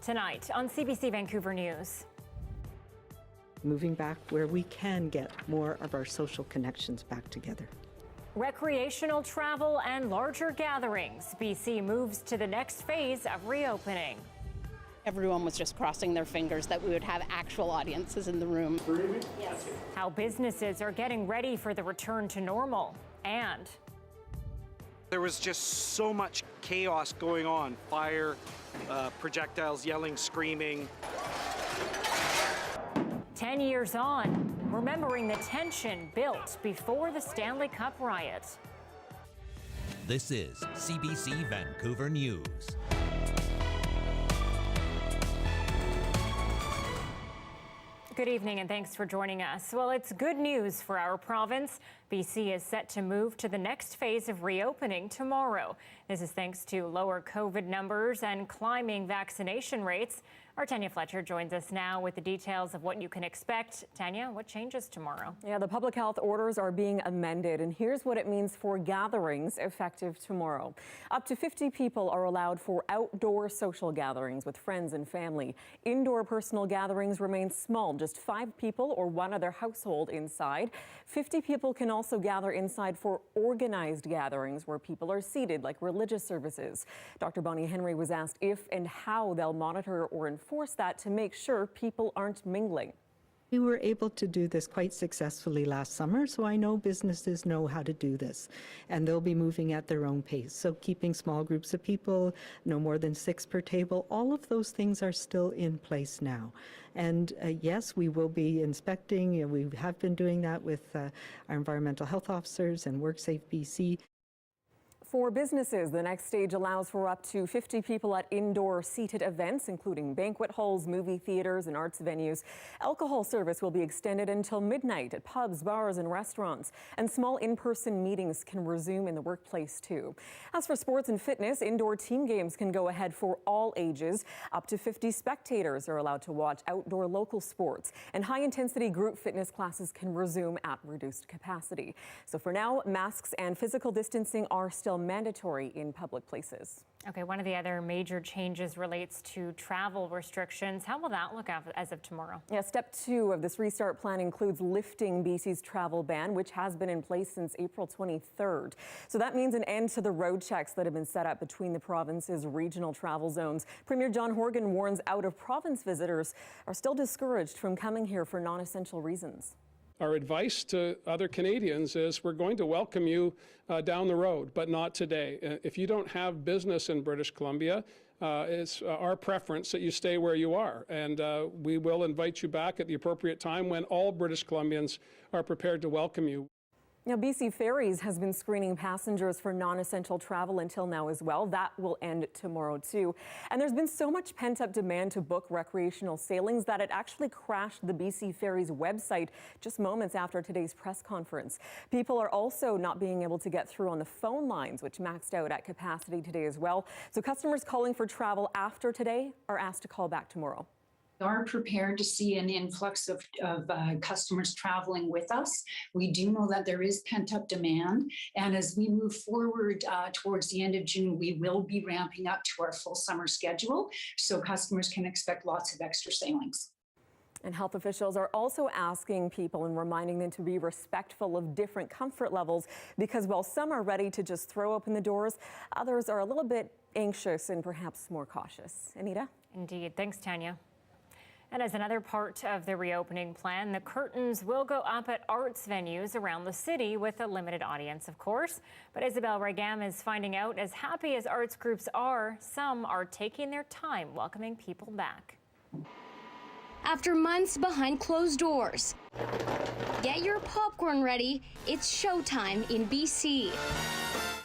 Tonight on CBC Vancouver News. Moving back where we can get more of our social connections back together. Recreational travel and larger gatherings. BC moves to the next phase of reopening. Everyone was just crossing their fingers that we would have actual audiences in the room. Yes. How businesses are getting ready for the return to normal. And there was just so much chaos going on. Fire, projectiles, yelling, screaming. 10 years on, remembering the tension built before the Stanley Cup riot. This is CBC Vancouver News. Good evening and thanks for joining us. Well, it's good news for our province. BC is set to move to the next phase of reopening tomorrow. This is thanks to lower COVID numbers and climbing vaccination rates. Our Tanya Fletcher joins us now with the details of what you can expect. Tanya, what changes tomorrow? Yeah, the public health orders are being amended, and here's what it means for gatherings effective tomorrow. Up to 50 people are allowed for outdoor social gatherings with friends and family. Indoor personal gatherings remain small, just 5 people or one other household inside. 50 people can also gather inside for organized gatherings where people are seated, like religious services. Dr. Bonnie Henry was asked if and how they'll monitor or enforce that to make sure people aren't mingling. We were able to do this quite successfully last summer, so I know businesses know how to do this, and they'll be moving at their own pace. So keeping small groups of people, no more than 6 per table, all of those things are still in place now. And yes, we will be inspecting. We have been doing that with our environmental health officers and WorkSafe BC. For businesses, the next stage allows for up to 50 people at indoor seated events, including banquet halls, movie theaters, and arts venues. Alcohol service will be extended until midnight at pubs, bars, and restaurants. And small in-person meetings can resume in the workplace, too. As for sports and fitness, indoor team games can go ahead for all ages. Up to 50 spectators are allowed to watch outdoor local sports. And high-intensity group fitness classes can resume at reduced capacity. So for now, masks and physical distancing are still mandatory in public places. Okay, one of the other major changes relates to travel restrictions. How will that look as of tomorrow? Yeah, step 2 of this restart plan includes lifting BC's travel ban, which has been in place since April 23rd. So that means an end to the road checks that have been set up between the province's regional travel zones. Premier John Horgan warns out-of-province visitors are still discouraged from coming here for non-essential reasons. Our advice to other Canadians is we're going to welcome you down the road, but not today. If you don't have business in British Columbia, it's our preference that you stay where you are. And we will invite you back at the appropriate time when all British Columbians are prepared to welcome you. Now, BC Ferries has been screening passengers for non-essential travel until now as well. That will end tomorrow, too. And there's been so much pent-up demand to book recreational sailings that it actually crashed the BC Ferries website just moments after today's press conference. People are also not being able to get through on the phone lines, which maxed out at capacity today as well. So customers calling for travel after today are asked to call back tomorrow. We are prepared to see an influx of customers traveling with us. We do know that there is pent-up demand, and as we move forward towards the end of June, we will be ramping up to our full summer schedule, so customers can expect lots of extra sailings. And health officials are also asking people and reminding them to be respectful of different comfort levels, because while some are ready to just throw open the doors, others are a little bit anxious and perhaps more cautious. Anita? Indeed. Thanks, Tanya. And as another part of the reopening plan, the curtains will go up at arts venues around the city with a limited audience, of course. But Isabel Regam is finding out, as happy as arts groups are, some are taking their time welcoming people back. After months behind closed doors, get your popcorn ready. It's showtime in BC.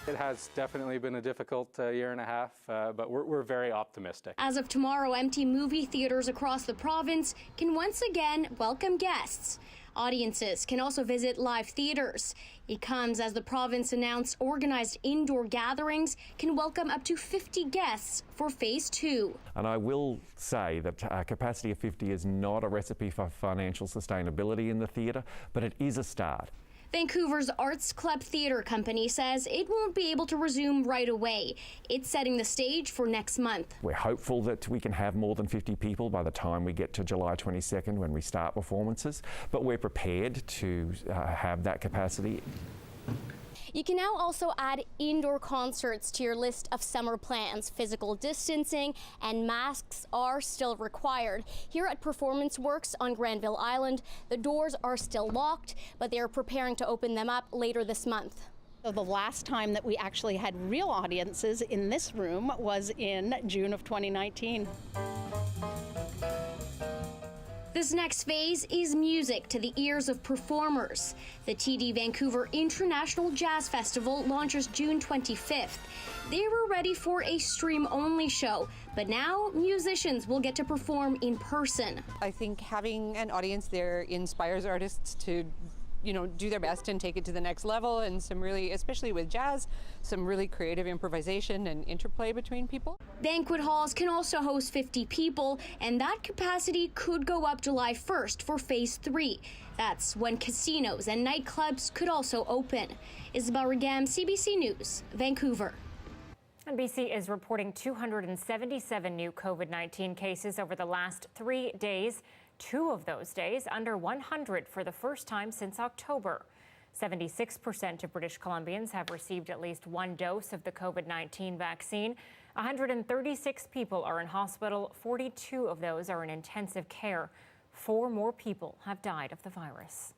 It has definitely been a difficult year and a half, but we're very optimistic. As of tomorrow, empty movie theaters across the province can once again welcome guests. Audiences can also visit live theaters. It comes as the province announced organized indoor gatherings can welcome up to 50 guests for Phase 2. And I will say that a capacity of 50 is not a recipe for financial sustainability in the theatre, but it is a start. Vancouver's Arts Club Theatre Company says it won't be able to resume right away. It's setting the stage for next month. We're hopeful that we can have more than 50 people by the time we get to July 22nd when we start performances, but we're prepared to have that capacity. You can now also add indoor concerts to your list of summer plans. Physical distancing and masks are still required. Here at Performance Works on Granville Island, the doors are still locked, but they are preparing to open them up later this month. So the last time that we actually had real audiences in this room was in June of 2019. This next phase is music to the ears of performers. The TD Vancouver International Jazz Festival launches June 25th. They were ready for a stream-only show, but now musicians will get to perform in person. I think having an audience there inspires artists to do their best and take it to the next level, and some really, especially with jazz, some really creative improvisation and interplay between people. Banquet halls can also host 50 people, and that capacity could go up July 1st for Phase 3. That's when casinos and nightclubs could also open. Isabel Regam, CBC News, Vancouver. And BC is reporting 277 new COVID-19 cases over the last 3 days. 2 of those days under 100 for the first time since October. 76% of British Columbians have received at least 1 dose of the COVID-19 vaccine. 136 people are in hospital. 42 of those are in intensive care. 4 more people have died of the virus.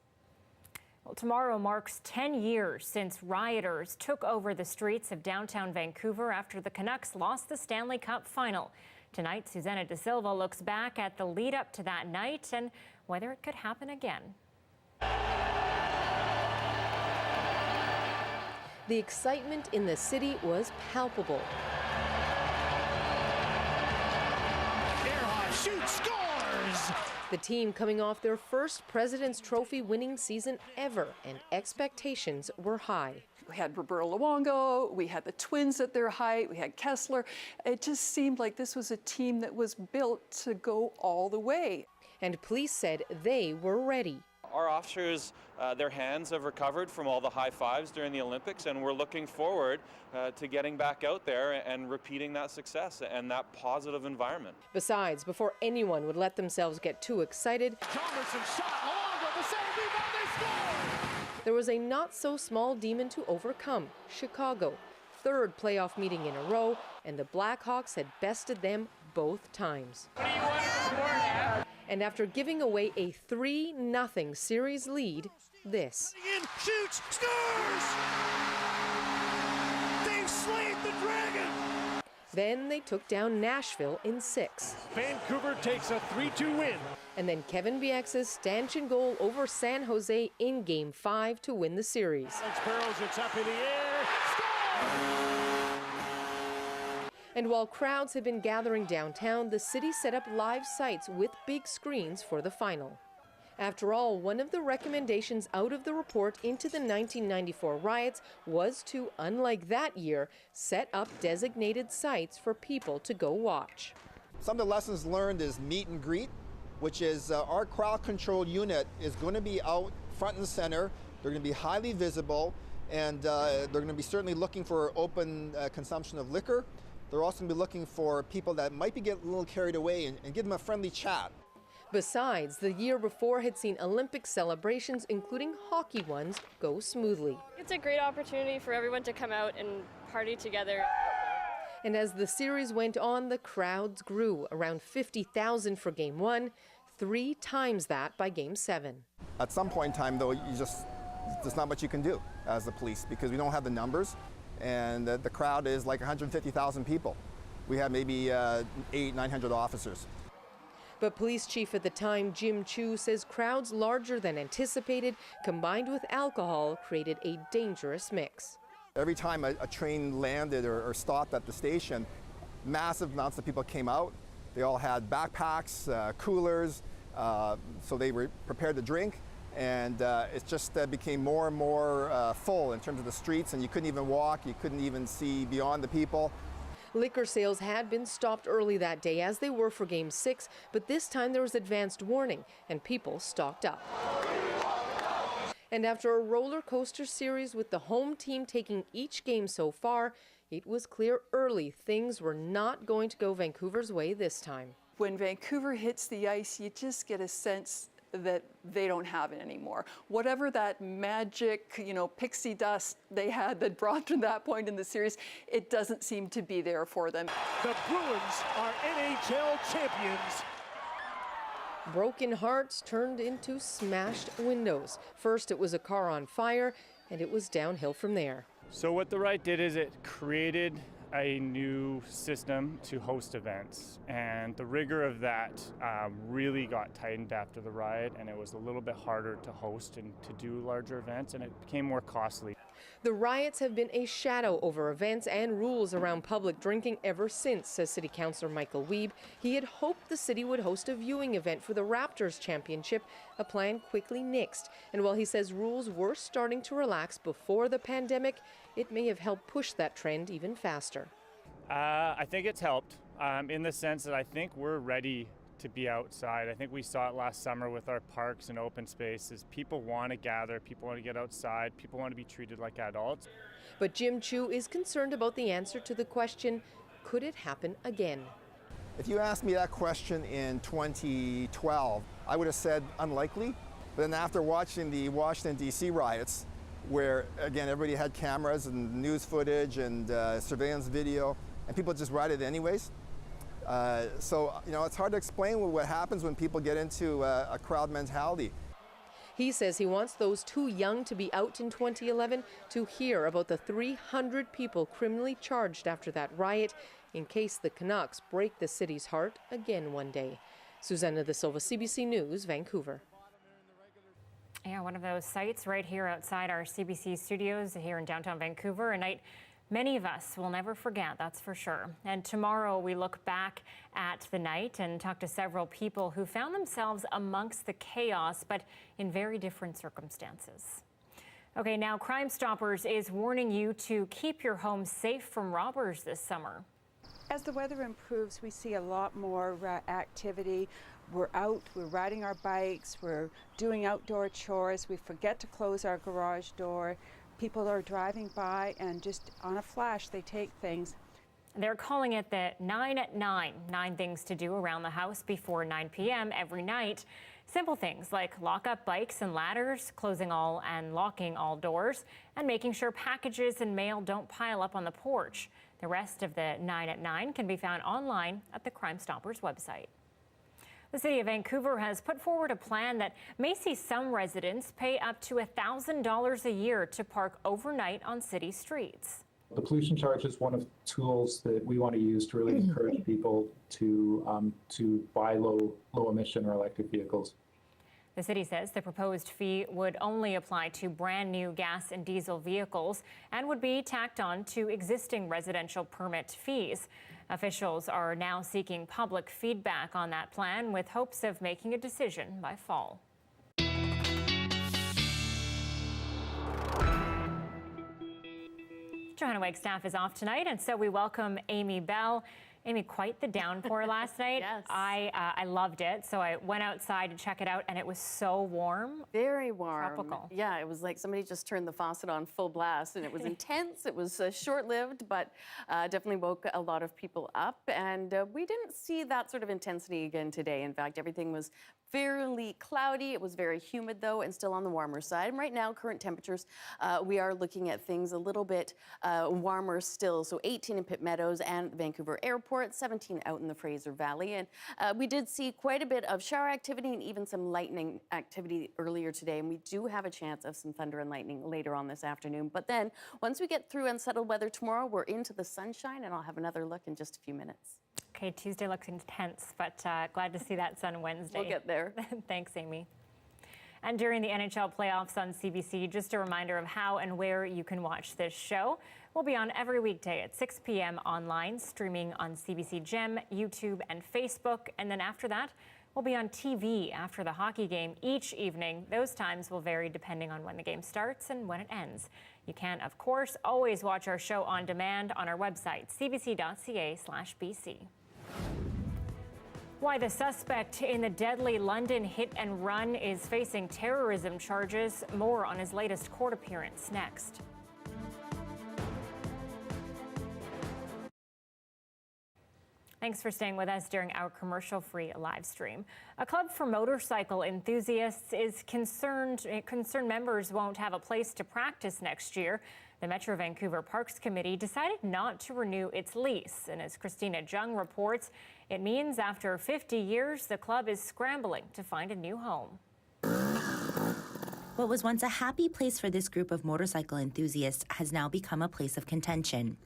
Well, tomorrow marks 10 years since rioters took over the streets of downtown Vancouver after the Canucks lost the Stanley Cup final. Tonight, Susanna De Silva looks back at the lead up to that night and whether it could happen again. The excitement in the city was palpable. Earhart shoots, scores! The team coming off their first President's Trophy winning season ever, and expectations were high. We had Roberto Luongo, we had the Twins at their height, we had Kessler. It just seemed like this was a team that was built to go all the way. And police said they were ready. Our officers, their hands have recovered from all the high fives during the Olympics, and we're looking forward to getting back out there and repeating that success and that positive environment. Besides, before anyone would let themselves get too excited, there was a not-so-small demon to overcome, Chicago. 3rd playoff meeting in a row, and the Blackhawks had bested them both times. And after giving away a 3-0 series lead, this. Shoots, scores! They've slayed the dragon! Then they took down Nashville in 6. Vancouver takes a 3-2 win. And then Kevin Bieksa's stanchion goal over San Jose in Game 5 to win the series. Burrows, it's up in the air. Score! And while crowds had been gathering downtown, the city set up live sites with big screens for the final. After all, one of the recommendations out of the report into the 1994 riots was to, unlike that year, set up designated sites for people to go watch. Some of the lessons learned is meet and greet, which is our crowd control unit is going to be out front and center. They're going to be highly visible, and they're going to be certainly looking for open consumption of liquor. They're also going to be looking for people that might be getting a little carried away and give them a friendly chat. Besides, the year before had seen Olympic celebrations, including hockey ones, go smoothly. It's a great opportunity for everyone to come out and party together. And as the series went on, the crowds grew, around 50,000 for Game 1, 3 times that by Game 7. At some point in time, though, there's not much you can do as the police because we don't have the numbers, and the crowd is like 150,000 people. We have maybe 800-900 officers. But police chief at the time, Jim Chu, says crowds larger than anticipated, combined with alcohol, created a dangerous mix. Every time a train landed or stopped at the station, massive amounts of people came out. They all had backpacks, coolers, so they were prepared to drink. And it just became more and more full in terms of the streets, and you couldn't even walk, you couldn't even see beyond the people. Liquor sales had been stopped early that day, as they were for Game 6, but this time there was advanced warning, and people stocked up. And after a roller coaster series with the home team taking each game so far, it was clear early things were not going to go Vancouver's way this time. When Vancouver hits the ice, you just get a sense that they don't have it anymore. Whatever that magic, pixie dust they had that brought to that point in the series, it doesn't seem to be there for them. The Bruins are NHL champions. Broken hearts turned into smashed windows. First, it was a car on fire, and it was downhill from there. So what the riot did is it created a new system to host events, and the rigor of that really got tightened after the riot, and it was a little bit harder to host and to do larger events, and it became more costly. The riots have been a shadow over events and rules around public drinking ever since, says City Councillor Michael Wiebe. He had hoped the city would host a viewing event for the Raptors Championship, a plan quickly nixed. And while he says rules were starting to relax before the pandemic, it may have helped push that trend even faster. I think it's helped in the sense that I think we're ready to be outside. I think we saw it last summer with our parks and open spaces. People want to gather, people want to get outside, people want to be treated like adults. But Jim Chu is concerned about the answer to the question, could it happen again? If you asked me that question in 2012, I would have said unlikely. But then after watching the Washington, D.C. riots, where again everybody had cameras and news footage and surveillance video, and people just rioted anyways. So it's hard to explain what happens when people get into a crowd mentality. He says he wants those too young to be out in 2011 to hear about the 300 people criminally charged after that riot in case the Canucks break the city's heart again one day. Susanna De Silva, CBC News, Vancouver. Yeah, one of those sites right here outside our CBC studios here in downtown Vancouver, a night many of us will never forget, that's for sure. And tomorrow we look back at the night and talk to several people who found themselves amongst the chaos, but in very different circumstances. Okay, now Crime Stoppers is warning you to keep your home safe from robbers this summer. As the weather improves, we see a lot more activity. We're out, we're riding our bikes, we're doing outdoor chores, we forget to close our garage door. People are driving by and just on a flash, they take things. They're calling it the 9 at 9, 9 things to do around the house before 9 p.m. every night. Simple things like lock up bikes and ladders, closing all and locking all doors, and making sure packages and mail don't pile up on the porch. The rest of the 9 at 9 can be found online at the Crime Stoppers website. The City of Vancouver has put forward a plan that may see some residents pay up to $1,000 a year to park overnight on city streets. The pollution charge is one of the tools that we want to use to really encourage people to buy low emission or electric vehicles. The city says the proposed fee would only apply to brand new gas and diesel vehicles and would be tacked on to existing residential permit fees. Officials are now seeking public feedback on that plan with hopes of making a decision by fall. Johanna Wagstaff is off tonight, and so we welcome Amy Bell. Amy, quite the downpour last night. Yes. I loved it, so I went outside to check it out, and it was so warm. Very warm. Tropical. Yeah, it was like somebody just turned the faucet on full blast, and it was intense. It was short-lived, but definitely woke a lot of people up, and we didn't see that sort of intensity again today. In fact, everything was fairly cloudy. It was very humid, though, and still on the warmer side. And right now, current temperatures, we are looking at things a little bit warmer still. So 18 in Pitt Meadows and Vancouver Airport, 17 out in the Fraser Valley. And we did see quite a bit of shower activity and even some lightning activity earlier today. And we do have a chance of some thunder and lightning later on this afternoon. But then once we get through unsettled weather tomorrow, we're into the sunshine, and I'll have another look in just a few minutes. Okay, Tuesday looks intense, but glad to see that sun Wednesday. We'll get there. Thanks, Amy. And during the NHL playoffs on CBC, just a reminder of how and where you can watch this show. We'll be on every weekday at 6 p.m. online, streaming on CBC Gem, YouTube, and Facebook. And then after that, we'll be on TV after the hockey game each evening. Those times will vary depending on when the game starts and when it ends. You can, of course, always watch our show on demand on our website, cbc.ca/BC. Why the suspect in the deadly London hit and run is facing terrorism charges. More on his latest court appearance next. Thanks for staying with us during our commercial-free live stream. A club for motorcycle enthusiasts is concerned members won't have a place to practice next year. The Metro Vancouver Parks Committee decided not to renew its lease. And as Christina Jung reports, it means after 50 years, the club is scrambling to find a new home. What was once a happy place for this group of motorcycle enthusiasts has now become a place of contention.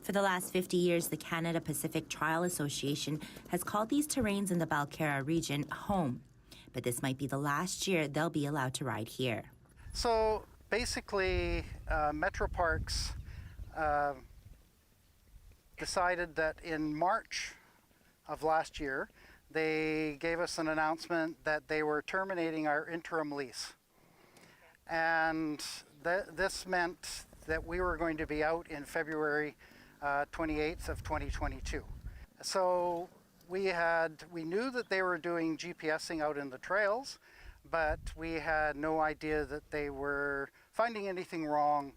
For the last 50 years, the Canada Pacific Trail Association has called these terrains in the Balcarra region home. But this might be the last year they'll be allowed to ride here. So basically, Metro Parks decided that in March of last year, they gave us an announcement that they were terminating our interim lease. And this meant that we were going to be out in February 28th of 2022. So we knew that they were doing GPSing out in the trails, but we had no idea that they were finding anything wrong.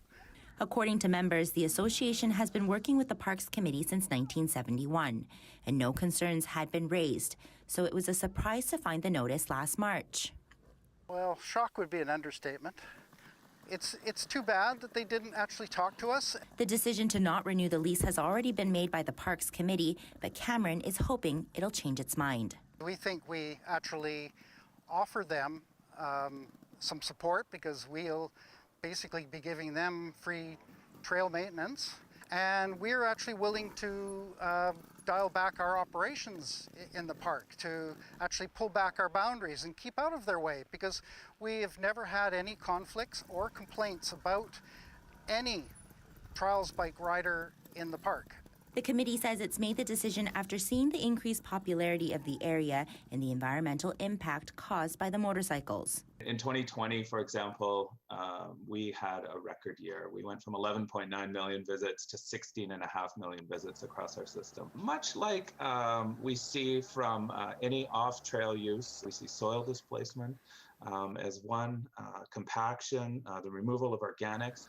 According to members, the association has been working with the Parks Committee since 1971, and no concerns had been raised, so it was a surprise to find the notice last March. Well, shock would be an understatement. It's too bad that they didn't actually talk to us. The decision to not renew the lease has already been made by the Parks Committee, but Cameron is hoping it'll change its mind. We think we actually offer them some support because we'll basically be giving them free trail maintenance, and we're actually willing to dial back our operations in the park, to actually pull back our boundaries and keep out of their way, because we have never had any conflicts or complaints about any trials bike rider in the park. The committee says it's made the decision after seeing the increased popularity of the area and the environmental impact caused by the motorcycles. In 2020, for example, we had a record year. We went from 11.9 million visits to 16.5 million visits across our system. Much like we see from any off-trail use, we see soil displacement as one, compaction, the removal of organics.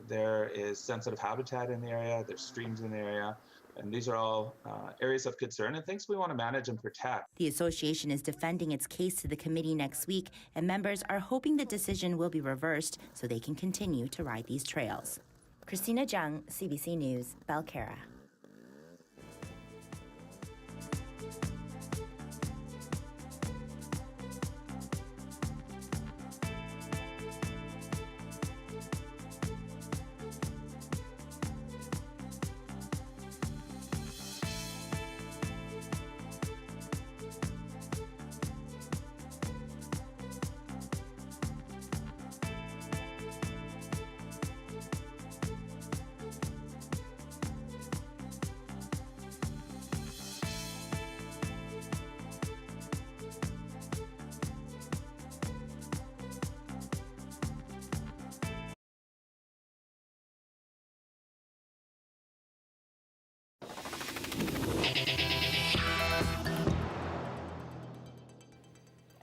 There is sensitive habitat in the area, there's streams in the area, and these are all areas of concern and things we want to manage and protect. The association is defending its case to the committee next week, and members are hoping the decision will be reversed so they can continue to ride these trails. Christina Jung, CBC News, Balcarra.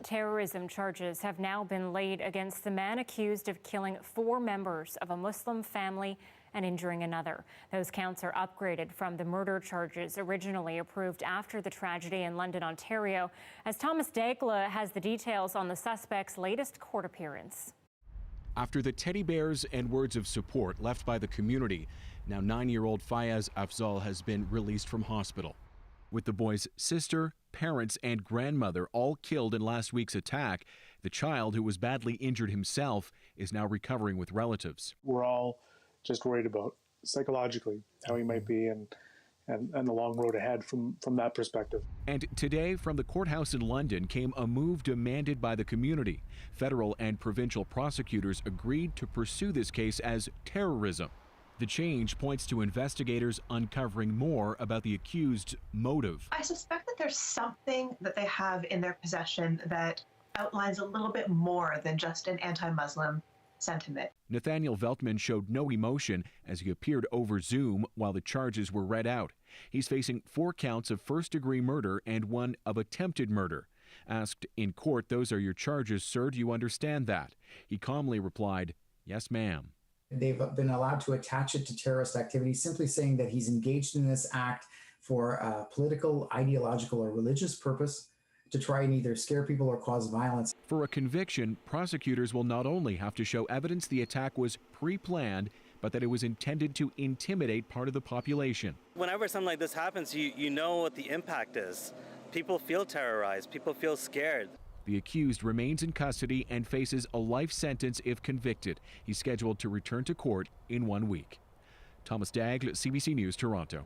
Terrorism charges have now been laid against the man accused of killing 4 members of a Muslim family and injuring another. Those counts are upgraded from the murder charges originally approved after the tragedy in London, Ontario. As Thomas Dagla has the details on the suspect's latest court appearance. After the teddy bears and words of support left by the community, now 9-year-old Fayez Afzal has been released from hospital. With the boy's sister, parents, and grandmother all killed in last week's attack, the child, who was badly injured himself, is now recovering with relatives. We're all just worried about psychologically how he might be and the long road ahead from that perspective. And today, from the courthouse in London, came a move demanded by the community. Federal and provincial prosecutors agreed to pursue this case as terrorism. The change points to investigators uncovering more about the accused's motive. I suspect that there's something that they have in their possession that outlines a little bit more than just an anti-Muslim sentiment. Nathaniel Veltman showed no emotion as he appeared over Zoom while the charges were read out. He's facing 4 counts of first-degree murder and 1 of attempted murder. Asked in court, "Those are your charges, sir. Do you understand that?" He calmly replied, "Yes, ma'am." They've been allowed to attach it to terrorist activity, simply saying that he's engaged in this act for a political, ideological, or religious purpose to try and either scare people or cause violence. For a conviction, prosecutors will not only have to show evidence the attack was pre-planned, but that it was intended to intimidate part of the population. Whenever something like this happens, you know what the impact is. People feel terrorized. People feel scared. The accused remains in custody and faces a life sentence if convicted. He's scheduled to return to court in 1 week. Thomas Daigle, CBC News, Toronto.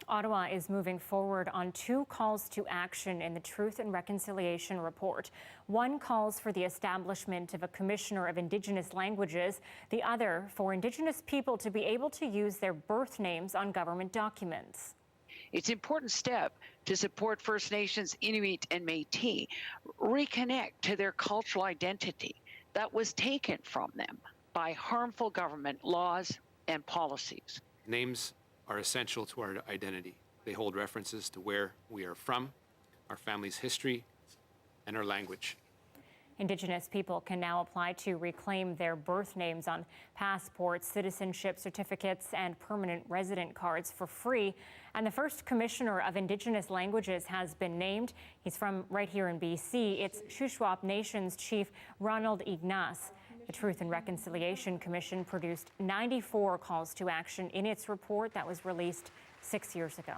Ottawa is moving forward on 2 calls to action in the Truth and Reconciliation report. One calls for the establishment of a Commissioner of Indigenous Languages, the other for Indigenous people to be able to use their birth names on government documents. It's an important step to support First Nations, Inuit, and Métis reconnect to their cultural identity that was taken from them by harmful government laws and policies. Names are essential to our identity. They hold references to where we are from, our family's history, and our language. Indigenous people can now apply to reclaim their birth names on passports, citizenship certificates, and permanent resident cards for free. And the first Commissioner of Indigenous Languages has been named. He's from right here in BC. It's Shuswap Nation's Chief Ronald Ignace. The Truth and Reconciliation Commission produced 94 calls to action in its report that was released 6 years ago.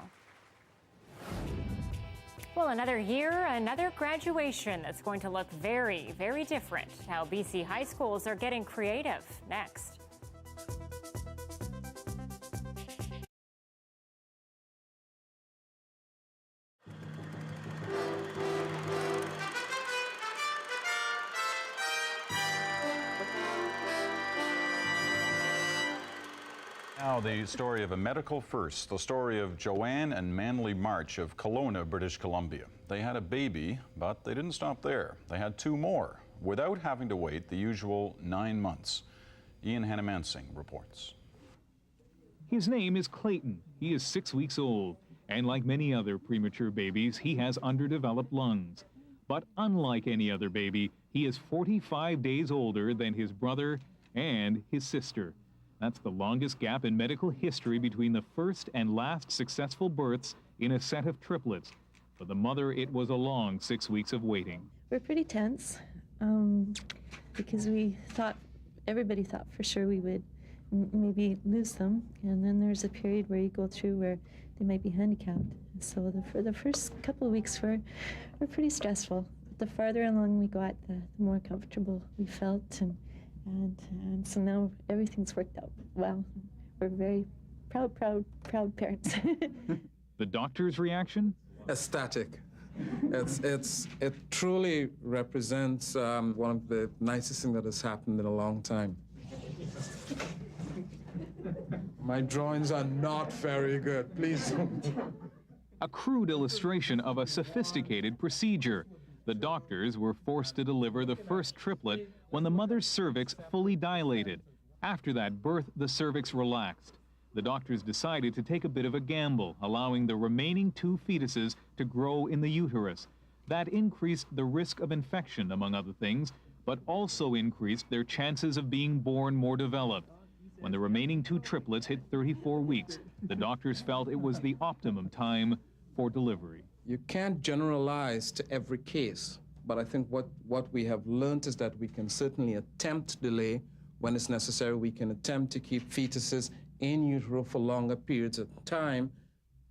Well, another year, another graduation that's going to look very, very different. How BC high schools are getting creative. Next. Now the story of a medical first, the story of Joanne and Manly March of Kelowna, British Columbia. They had a baby, but they didn't stop there. They had 2 more without having to wait the usual 9 months. Ian Hannamansing reports. His name is Clayton. He is 6 weeks old, and like many other premature babies, he has underdeveloped lungs. But unlike any other baby, he is 45 days older than his brother and his sister. That's the longest gap in medical history between the first and last successful births in a set of triplets. For the mother, it was a long 6 weeks of waiting. We're pretty tense because everybody thought for sure we would maybe lose them. And then there's a period where you go through where they might be handicapped. So for the first couple of weeks were pretty stressful. But the farther along we got, the more comfortable we felt. And so now everything's worked out well. We're very proud parents. The doctor's reaction? Ecstatic. It truly represents one of the nicest things that has happened in a long time. My drawings are not very good, please. A crude illustration of a sophisticated procedure. The doctors were forced to deliver the first triplet when the mother's cervix fully dilated. After that birth, the cervix relaxed. The doctors decided to take a bit of a gamble, allowing the remaining 2 fetuses to grow in the uterus. That increased the risk of infection, among other things, but also increased their chances of being born more developed. When the remaining 2 triplets hit 34 weeks, the doctors felt it was the optimum time for delivery. You can't generalize to every case, but I think what we have learned is that we can certainly attempt delay when it's necessary. We can attempt to keep fetuses in utero for longer periods of time.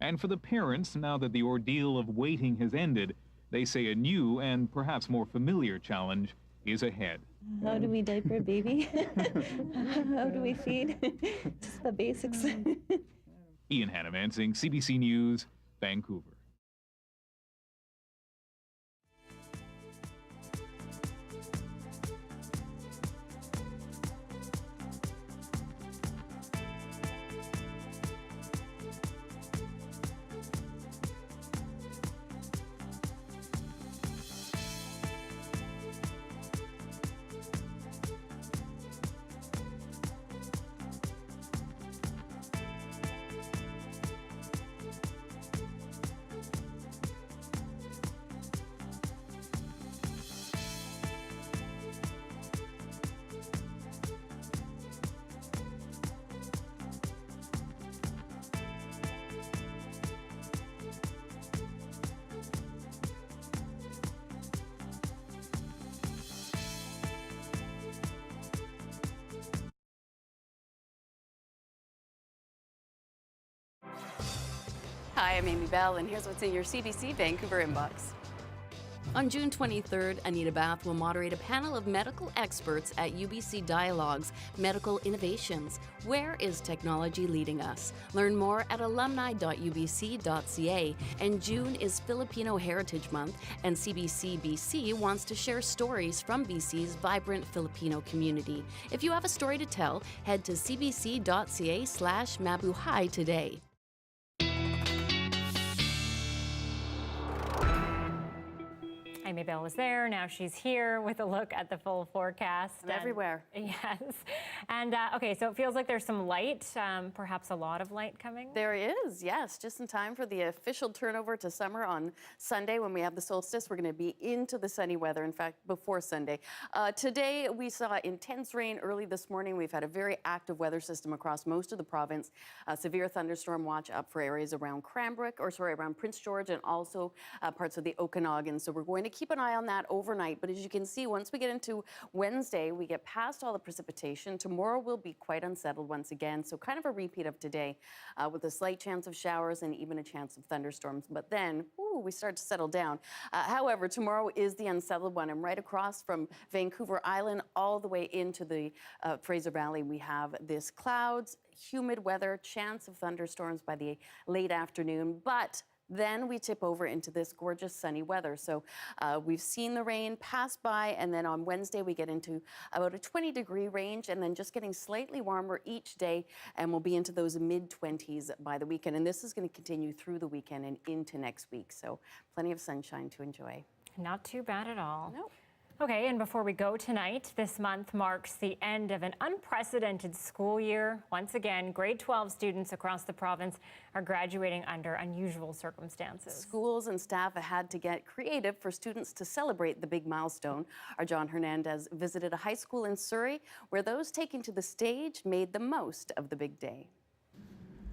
And for the parents, now that the ordeal of waiting has ended, they say a new and perhaps more familiar challenge is ahead. How do we diaper a baby? How do we feed? Just the basics. Ian Hannamansing, CBC News, Vancouver. Hi, I'm Amy Bell, and here's what's in your CBC Vancouver inbox. On June 23rd, Anita Bathe will moderate a panel of medical experts at UBC Dialogues Medical Innovations. Where is technology leading us? Learn more at alumni.ubc.ca. And June is Filipino Heritage Month, and CBC BC wants to share stories from BC's vibrant Filipino community. If you have a story to tell, head to cbc.ca/mabuhay today. Amy Bell was there. Now she's here with a look at the full forecast. I'm everywhere. Yes. And okay, so it feels like there's some light, perhaps a lot of light coming. There is, yes, just in time for the official turnover to summer on Sunday when we have the solstice. We're going to be into the sunny weather, in fact, before Sunday. Today, we saw intense rain early this morning. We've had a very active weather system across most of the province. Severe thunderstorm watch up for areas around around Prince George, and also parts of the Okanagan. So we're going to keep an eye on that overnight. But as you can see, once we get into Wednesday, we get past all the precipitation. Tomorrow will be quite unsettled once again. So kind of a repeat of today with a slight chance of showers and even a chance of thunderstorms. But then, we start to settle down. However, tomorrow is the unsettled one. And right across from Vancouver Island all the way into the Fraser Valley, we have this clouds, humid weather, chance of thunderstorms by the late afternoon. But then we tip over into this gorgeous sunny weather. So we've seen the rain pass by, and then on Wednesday we get into about a 20-degree range, and then just getting slightly warmer each day, and we'll be into those mid-20s by the weekend. And this is going to continue through the weekend and into next week. So plenty of sunshine to enjoy. Not too bad at all. Nope. Okay, and before we go tonight, this month marks the end of an unprecedented school year. Once again, grade 12 students across the province are graduating under unusual circumstances. Schools and staff have had to get creative for students to celebrate the big milestone. Our John Hernandez visited a high school in Surrey where those taking to the stage made the most of the big day.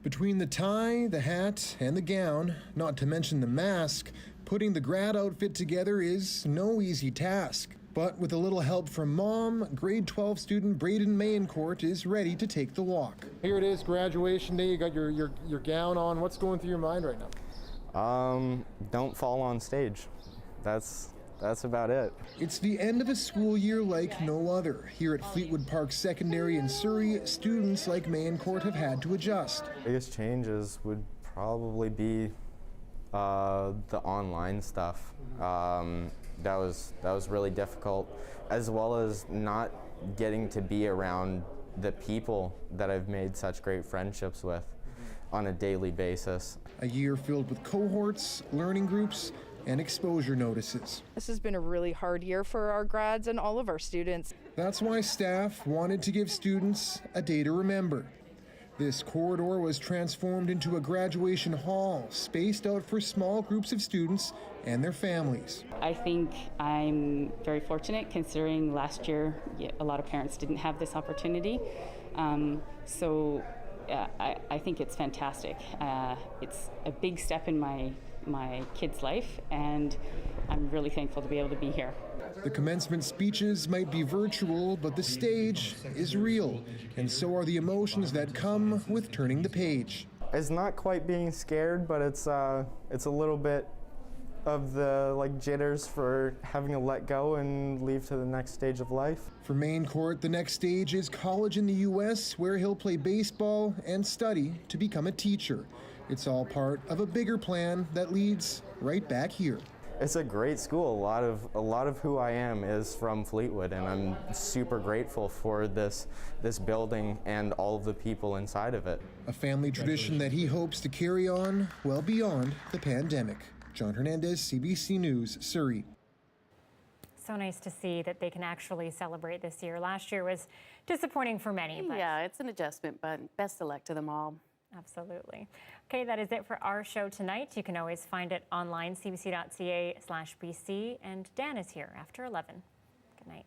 Between the tie, the hat, and the gown, not to mention the mask, putting the grad outfit together is no easy task. But with a little help from Mom, grade 12 student Braden Mayencourt is ready to take the walk. Here it is, graduation day. You got your gown on. What's going through your mind right now? Don't fall on stage. That's about it. It's the end of a school year like no other. Here at Fleetwood Park Secondary in Surrey, students like Mayencourt have had to adjust. Biggest changes would probably be the online stuff. That was really difficult, as well as not getting to be around the people that I've made such great friendships with on a daily basis. A year filled with cohorts, learning groups, and exposure notices. This has been a really hard year for our grads and all of our students. That's why staff wanted to give students a day to remember. This corridor was transformed into a graduation hall, spaced out for small groups of students and their families. I think I'm very fortunate considering last year a lot of parents didn't have this opportunity. I think it's fantastic. It's a big step in my kid's life, and I'm really thankful to be able to be here. The commencement speeches might be virtual, but the stage is real, and so are the emotions that come with turning the page. It's not quite being scared, but it's a little bit of the jitters for having to let go and leave to the next stage of life. For Mayencourt, the next stage is college in the U.S., where he'll play baseball and study to become a teacher. It's all part of a bigger plan that leads right back here. It's a great school. A lot of who I am is from Fleetwood, and I'm super grateful for this building and all of the people inside of it. A family tradition that he hopes to carry on well beyond the pandemic. John Hernandez, CBC News, Surrey. So nice to see that they can actually celebrate this year. Last year was disappointing for many. But yeah, it's an adjustment, but best of luck to them all. Absolutely. Okay, that is it for our show tonight. You can always find it online, cbc.ca/BC. And Dan is here after 11. Good night.